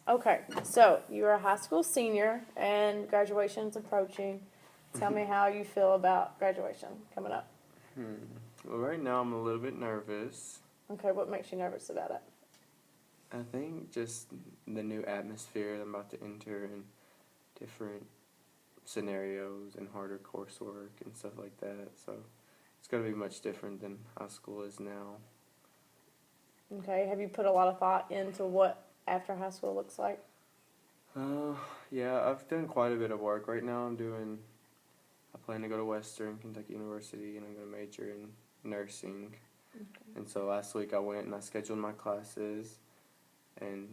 Okay, so you're a high school senior and graduation's approaching. Tell me how you feel about graduation coming up. Hmm. Well, right now I'm a little bit nervous. Okay, what makes you nervous about it? I think just the new atmosphere I'm about to enter and different scenarios and harder coursework and stuff like that. So it's going to be much different than high school is now. Okay, have you put a lot of thought into what after high school looks like? Uh, yeah, I've done quite a bit of work. Right now I plan to go to Western Kentucky University and I'm going to major in nursing. Okay. And so last week I went and I scheduled my classes and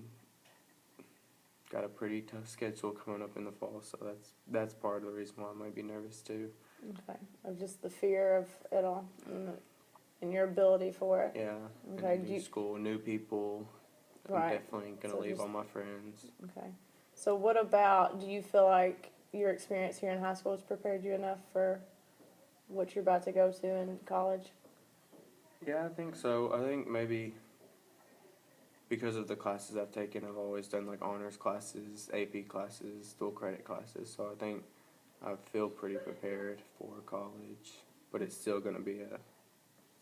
got a pretty tough schedule coming up in the fall, so that's part of the reason why I might be nervous too. Okay, of just the fear of it all and your ability for it. Yeah, Okay, and new school, new people. I'm right. definitely gonna So leave just all my friends. okay. So what about? Do you feel like your experience here in high school has prepared you enough for what you're about to go to in college? Yeah, I think so. I think maybe because of the classes I've taken, I've always done like honors classes, AP classes, dual credit classes. So I think I feel pretty prepared for college, but it's still gonna be a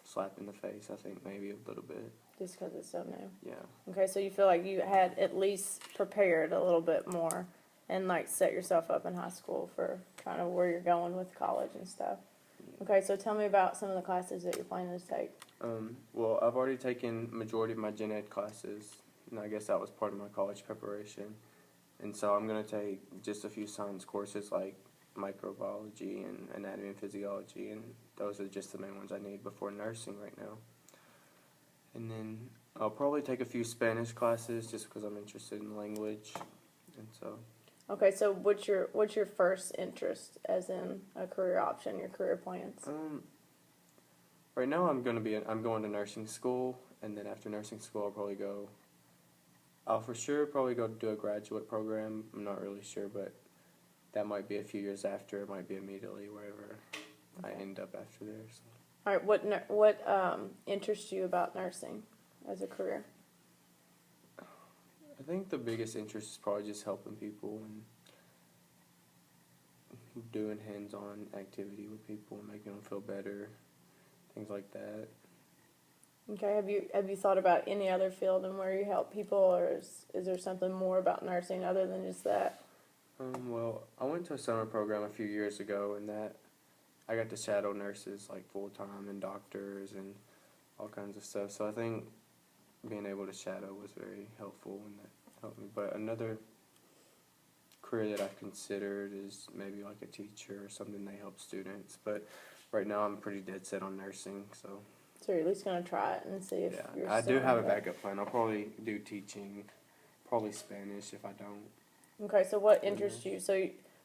slap in the face. I think maybe a little bit. Just because it's so new. Yeah. Okay, so you feel like you had at least prepared a little bit more and like set yourself up in high school for kind of where you're going with college and stuff. Okay, so tell me about some of the classes that you're planning to take. Well, I've already taken majority of my gen ed classes, and I guess that was part of my college preparation. And so I'm going to take just a few science courses like microbiology and anatomy and physiology, and those are just the main ones I need before nursing right now. And then I'll probably take a few Spanish classes just because I'm interested in language, and so. Okay, so what's your first interest as in a career option, your career plans? Right now I'm going to nursing school, and then after nursing school I'll for sure probably go do a graduate program. I'm not really sure, but that might be a few years after. It might be immediately wherever I end up after there. So. All right, what interests you about nursing as a career? I think the biggest interest is probably just helping people and doing hands-on activity with people and making them feel better, things like that. Okay, have you thought about any other field and where you help people, or is there something more about nursing other than just that? Well, I went to a summer program a few years ago, and that I got to shadow nurses like full time and doctors and all kinds of stuff. So I think being able to shadow was very helpful, and that helped me. But another career that I've considered is maybe like a teacher or something that helps students. But right now I'm pretty dead set on nursing, so. So you're at least gonna try it and see if you're. I do still have a into it. backup plan. I'll probably do teaching, probably Spanish if I don't. Okay, so what interests you?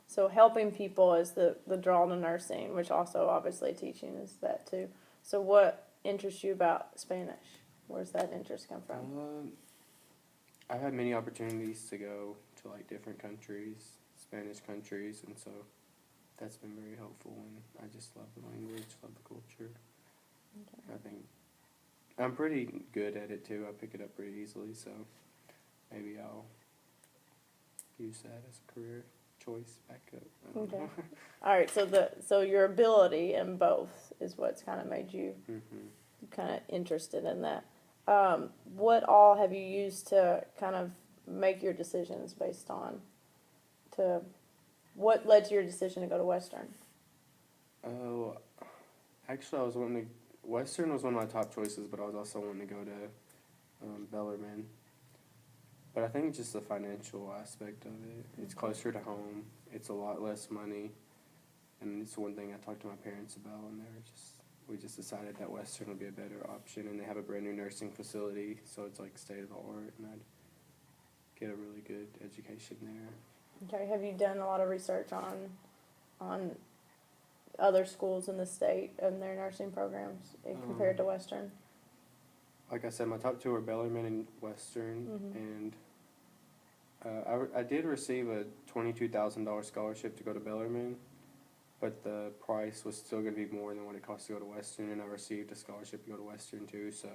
So helping people is the draw to nursing, which also obviously teaching is that too. So what interests you about Spanish? Where's that interest come from? I've had many opportunities to go to like different countries, Spanish countries, and so that's been very helpful. And I just love the language, love the culture. Okay. I think I'm pretty good at it too. I pick it up pretty easily, so maybe I'll use that as a career choice backup. I don't know. All right. So your ability in both is what's kind of made you kind of interested in that. What all have you used to kind of make your decisions based on? To what led to your decision to go to Western? Oh, actually, Western was one of my top choices, but I was also wanting to go to Bellarmine. But I think just the financial aspect of it. It's closer to home. It's a lot less money, and it's one thing I talked to my parents about, and we just decided that Western would be a better option, and they have a brand new nursing facility, so it's like state of the art, and I'd get a really good education there. Okay. Have you done a lot of research on other schools in the state and their nursing programs compared to Western? Like I said, my top two are Bellarmine and Western, and I did receive a $22,000 scholarship to go to Bellarmine, but the price was still going to be more than what it cost to go to Western, and I received a scholarship to go to Western too, so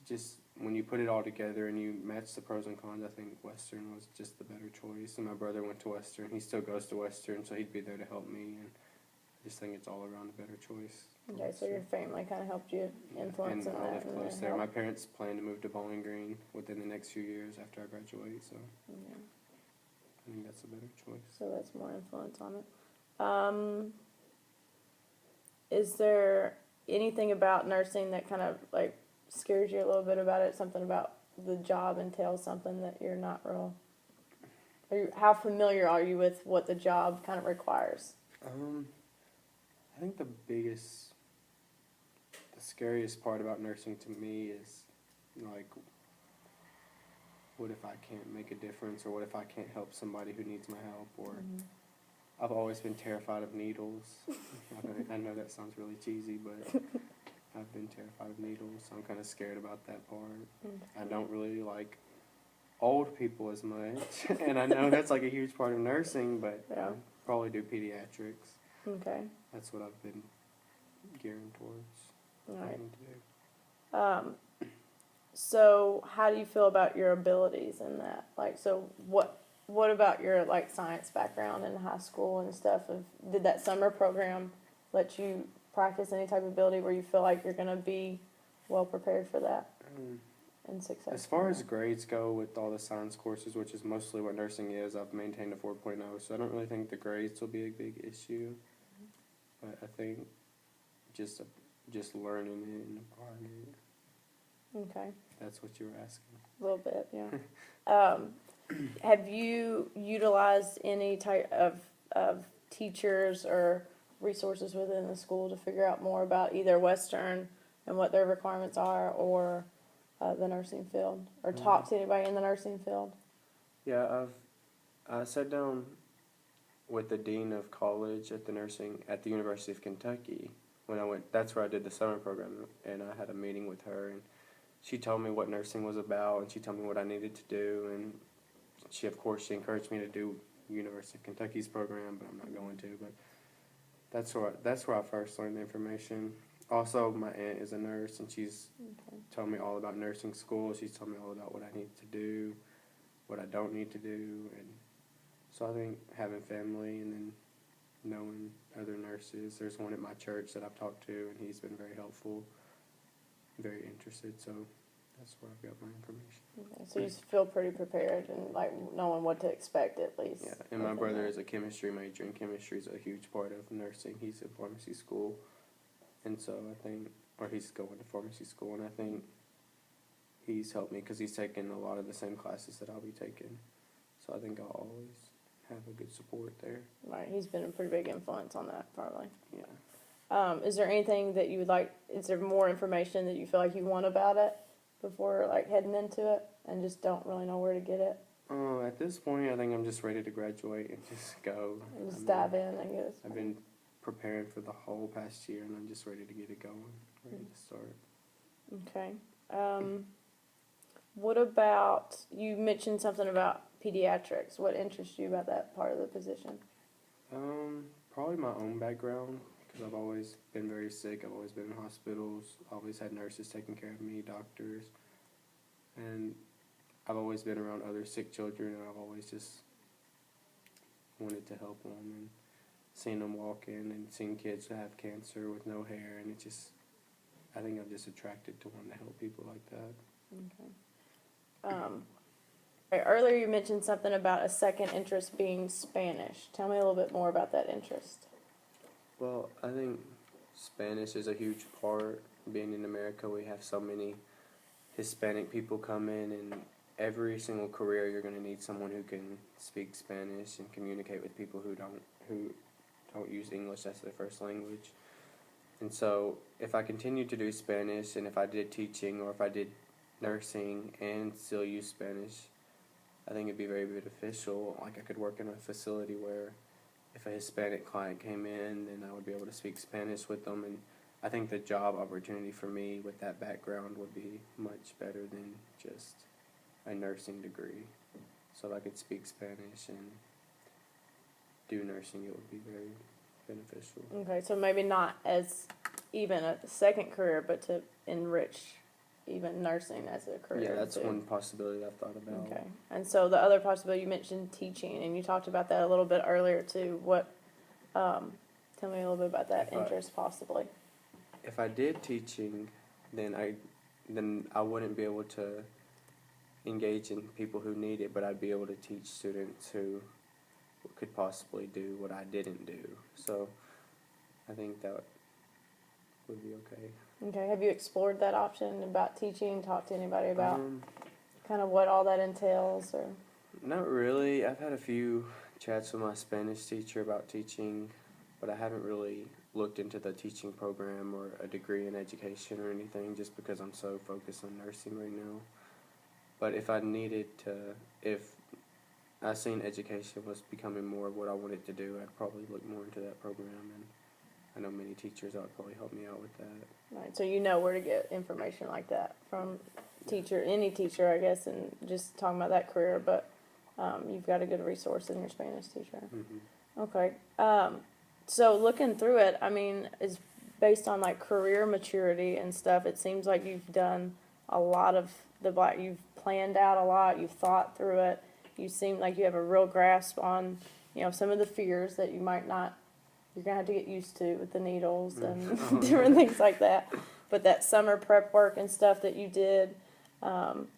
just when you put it all together and you match the pros and cons, I think Western was just the better choice. And my brother went to Western. He still goes to Western, so he'd be there to help me. And I just think it's all around a better choice. Okay, so your family kind of helped you influence and in I that. live and close they there. My helped. parents plan to move to Bowling Green within the next few years after I graduate, so Yeah. I think that's a better choice. So that's more influence on it. Is there anything about nursing that kind of like scares you a little bit about it? Something about the job entails something that you're not real. How familiar are you with what the job kind of requires? I think the scariest part about nursing to me is like, what if I can't make a difference, or what if I can't help somebody who needs my help, or I've always been terrified of needles. I know that sounds really cheesy, but I've been terrified of needles, so I'm kind of scared about that part. I don't really like old people as much, and I know that's like a huge part of nursing, but Yeah. I'll probably do pediatrics. Okay. That's what I've been gearing towards. All right. Planning to do. So how do you feel about your abilities in that? Like, so what about your like science background in high school and stuff? Did that summer program let you practice any type of ability where you feel like you're going to be well prepared for that and successful? As far as grades go with all the science courses, which is mostly what nursing is, I've maintained a 4.0, so I don't really think the grades will be a big issue. But I think just learning it and applying it. Okay. That's what you were asking. A little bit, yeah. Have you utilized any type of teachers or resources within the school to figure out more about either Western and what their requirements are, or the nursing field, or talk to anybody in the nursing field? Yeah, I sat down with the dean of college at the University of Kentucky when I went. That's where I did the summer program, and I had a meeting with her, and she told me what nursing was about, and she told me what I needed to do, and she encouraged me to do University of Kentucky's program, but I'm not going to. But that's where I first learned the information. Also, my aunt is a nurse, and she's told me all about nursing school. She's told me all about what I need to do, what I don't need to do, and so I think having family and then knowing other nurses. There's one at my church that I've talked to, and he's been very helpful, very interested, so that's where I've got my information. Okay, so you feel pretty prepared and like knowing what to expect at least. Yeah, and my brother is a chemistry major, and chemistry is a huge part of nursing. He's in pharmacy school, and so he's going to pharmacy school, and I think he's helped me because he's taken a lot of the same classes that I'll be taking. So I think I'll always have a good support there. Right, he's been a pretty big influence on that, probably. Yeah. Is there anything that you would like, is there more information that you feel like you want about it before like heading into it and just don't really know where to get it? At this point, I think I'm just ready to graduate and just go. And just dive in, I guess. I've been preparing for the whole past year, and I'm just ready to get it going, ready to start. Okay. What about, you mentioned something about pediatrics. What interests you about that part of the position? Probably my own background, because I've always been very sick. I've always been in hospitals. I've always had nurses taking care of me, doctors, and I've always been around other sick children, and I've always just wanted to help them, and seeing them walk in and seeing kids that have cancer with no hair, and I think I'm just attracted to wanting to help people like that. Okay. Earlier you mentioned something about a second interest being Spanish. Tell me a little bit more about that interest. Well, I think Spanish is a huge part. Being in America, we have so many Hispanic people come in, and every single career you're going to need someone who can speak Spanish and communicate with people who don't use English as their first language. And so if I continued to do Spanish, and if I did teaching, or if I did nursing and still use Spanish, I think it'd be very beneficial. Like, I could work in a facility where if a Hispanic client came in, then I would be able to speak Spanish with them, and I think the job opportunity for me with that background would be much better than just a nursing degree. So if I could speak Spanish and do nursing, it would be very beneficial. Okay, so maybe not as even a second career, but to enrich even nursing as a career. Yeah, that's too. one possibility I've thought about. Okay. And so the other possibility, you mentioned teaching, and you talked about that a little bit earlier too. Tell me a little bit about that interest possibly. If I did teaching, then I wouldn't be able to engage in people who need it, but I'd be able to teach students who could possibly do what I didn't do. So I think that would be okay. Okay. Have you explored that option about teaching? Talked to anybody about kind of what all that entails, or? Not really. I've had a few chats with my Spanish teacher about teaching, but I haven't really looked into the teaching program or a degree in education or anything, just because I'm so focused on nursing right now. But if I seen education was becoming more of what I wanted to do, I'd probably look more into that program, and I know many teachers that would probably help me out with that. Right. So you know where to get information like that from any teacher, I guess, and just talking about that career, but you've got a good resource in your Spanish teacher. Mm-hmm. Okay. So looking through it, I mean, is based on like career maturity and stuff, it seems like you've done a lot of you've planned out a lot, you've thought through it, you seem like you have a real grasp on, some of the fears that you're gonna have to get used to with the needles and different things like that. But that summer prep work and stuff that you did,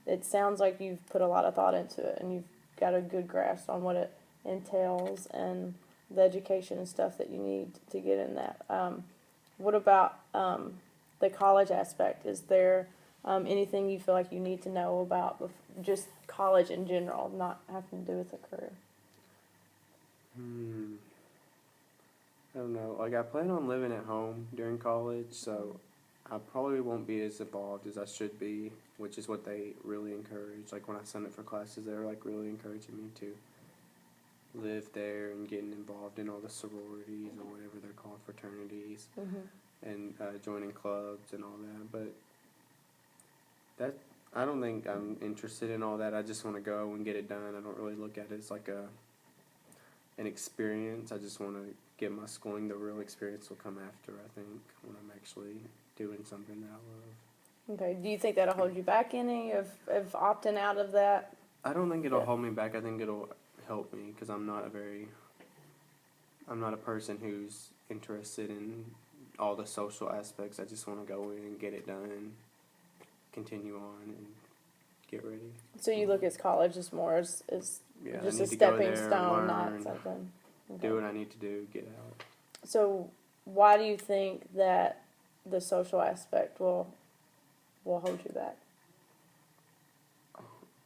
it sounds like you've put a lot of thought into it, and you've got a good grasp on what it entails and the education and stuff that you need to get in that. What about the college aspect? Is there anything you feel like you need to know about just college in general, not having to do with a career? I don't know. Like, I plan on living at home during college, so I probably won't be as involved as I should be, which is what they really encourage. Like, when I signed up for classes, they were, like, really encouraging me to live there and getting involved in all the sororities or whatever they're called, fraternities, and joining clubs and all that. But I don't think I'm interested in all that. I just want to go and get it done. I don't really look at it as like an experience. I just want to get my schooling. The real experience will come after, I think, when I'm actually doing something that I love. Okay. Do you think that'll hold you back any of opting out of that? I don't think it'll hold me back. I think it'll help me, because I'm not a person who's interested in all the social aspects. I just want to go in and get it done and continue on and get ready. So you look at college as more as Yeah, just I a need to go stepping there, stone, learn, not something. Okay. do what I need to do, get out. So why do you think that the social aspect will hold you back?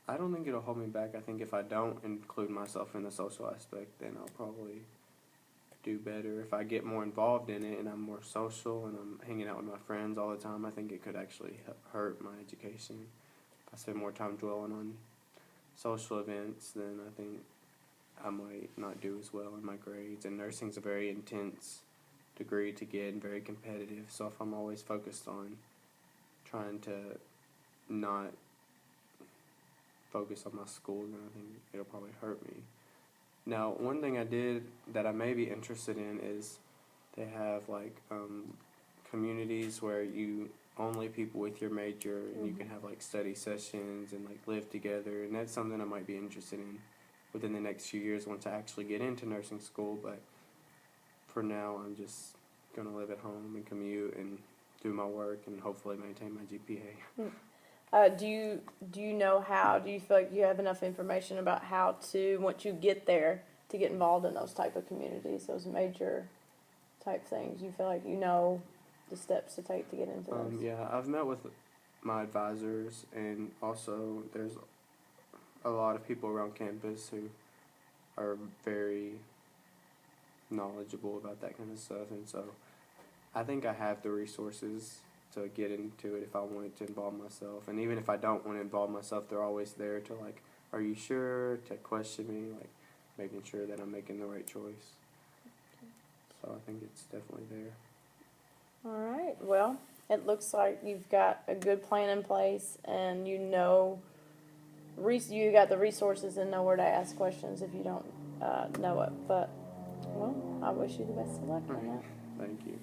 I don't think it'll hold me back. I think if I don't include myself in the social aspect, then I'll probably do better. If I get more involved in it and I'm more social and I'm hanging out with my friends all the time, I think it could actually hurt my education. If I spend more time dwelling on social events, then I think I might not do as well in my grades. And nursing's a very intense degree to get and very competitive. So if I'm always focused on trying to not focus on my school, then I think it'll probably hurt me. Now, one thing I did that I may be interested in is they have like communities where you only people with your major, and you can have like study sessions and like live together, and that's something I might be interested in within the next few years once I actually get into nursing school. But for now, I'm just gonna live at home and commute and do my work and hopefully maintain my GPA. Do you know how? Do you feel like you have enough information about how to, once you get there, to get involved in those type of communities, those major type things? You feel like you know the steps to take to get into those? Yeah, I've met with my advisors, and also there's a lot of people around campus who are very knowledgeable about that kind of stuff, and so I think I have the resources to get into it if I wanted to involve myself. And even if I don't want to involve myself, they're always there to like, are you sure, to question me, like making sure that I'm making the right choice. So I think it's definitely there. All right. Well, it looks like you've got a good plan in place, and you got the resources and know where to ask questions if you don't know it. But, well, I wish you the best of luck on that. Thank you.